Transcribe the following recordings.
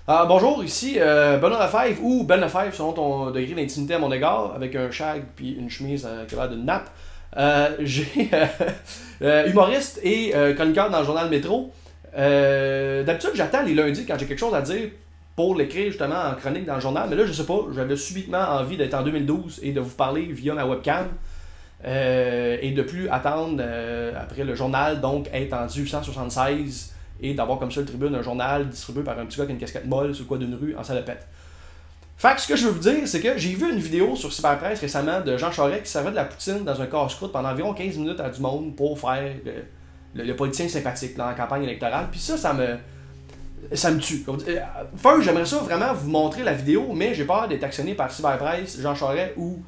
Bonjour, ici Benoît Lefebvre ou Ben Lefebvre selon ton degré d'intimité à mon égard, avec un shag puis une chemise qui a l'air d'une nappe. J'ai humoriste et chroniqueur dans le journal Métro. D'habitude, j'attends les lundis quand j'ai quelque chose à dire pour l'écrire justement en chronique dans le journal, mais là, je sais pas, j'avais subitement envie d'être en 2012 et de vous parler via ma webcam. Et de plus attendre après le journal, donc être en 1876 et d'avoir comme seule tribune un journal distribué par un petit gars qui a une casquette molle sur le coin d'une rue en salopette. Fait que ce que je veux vous dire, c'est que j'ai vu une vidéo sur Cyberpresse récemment de Jean Charest qui servait de la poutine dans un casse-croûte pendant environ 15 minutes à du monde pour faire le politicien sympathique là, en campagne électorale. Puis ça me tue. Enfin, j'aimerais ça vraiment vous montrer la vidéo, mais j'ai peur d'être actionné par Cyberpresse, Jean Charest ou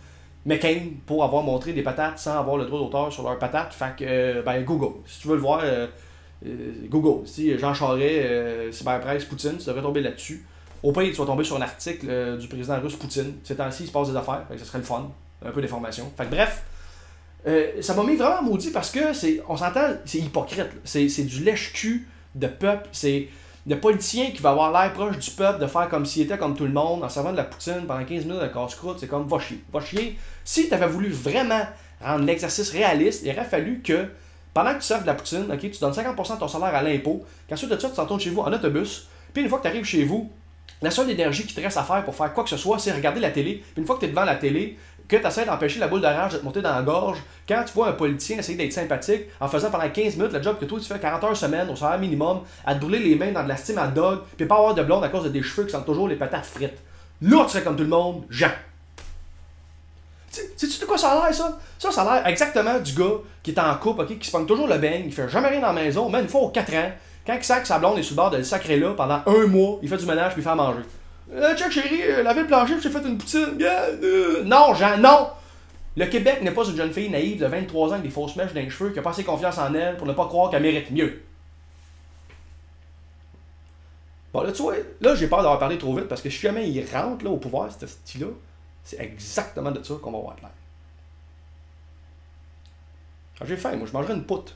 McCain pour avoir montré des patates sans avoir le droit d'auteur sur leurs patates. Fait que, ben, Google. Si tu veux le voir, Google. Si Jean Charest, Cyberpresse, Poutine, tu devrais tomber là-dessus. Au pire, tu vas tomber sur un article du président russe Poutine. Ces temps-ci, il se passe des affaires. Fait que ça serait le fun. Un peu d'information. Fait que bref, ça m'a mis vraiment maudit parce que, on s'entend, c'est hypocrite. C'est du lèche-cul de peuple. C'est le politicien qui va avoir l'air proche du peuple, de faire comme s'il était comme tout le monde, en servant de la poutine pendant 15 minutes de casse-croûte, c'est comme va chier. Va chier. Si tu avais voulu vraiment rendre l'exercice réaliste, il aurait fallu que, pendant que tu serves de la poutine, okay, tu donnes 50% de ton salaire à l'impôt, qu'ensuite de ça, tu t'en tournes chez vous en autobus, puis une fois que tu arrives chez vous, la seule énergie qui te reste à faire pour faire quoi que ce soit, c'est regarder la télé. Puis une fois que tu es devant la télé, que tu essaies d'empêcher la boule de rage de te monter dans la gorge, quand tu vois un politicien essayer d'être sympathique, en faisant pendant 15 minutes le job que toi tu fais 40 heures semaine au salaire minimum, à te brûler les mains dans de la steam à dog, puis pas avoir de blonde à cause de des cheveux qui sentent toujours les patates frites. Là, tu serais comme tout le monde, Jean. Sais-tu de quoi ça a l'air, ça? Ça a l'air exactement du gars qui est en couple, okay, qui se pogne toujours le beigne, il fait jamais rien dans la maison, même une fois aux 4 ans, quand il sac sa blonde est sur le bord de le sacrer là, pendant un mois, il fait du ménage puis il fait à manger. Check chérie, laver le plancher puis j'ai fait une poutine. Non, Jean, non! Le Québec n'est pas une jeune fille naïve de 23 ans avec des fausses mèches dans les cheveux qui a pas assez confiance en elle pour ne pas croire qu'elle mérite mieux. Bon, là, tu vois, là, j'ai peur d'avoir parlé trop vite parce que si jamais il rentre là, au pouvoir, ce style-là, c'est exactement de ça qu'on va avoir l'air. Quand j'ai faim, moi, je mangerais une poutre.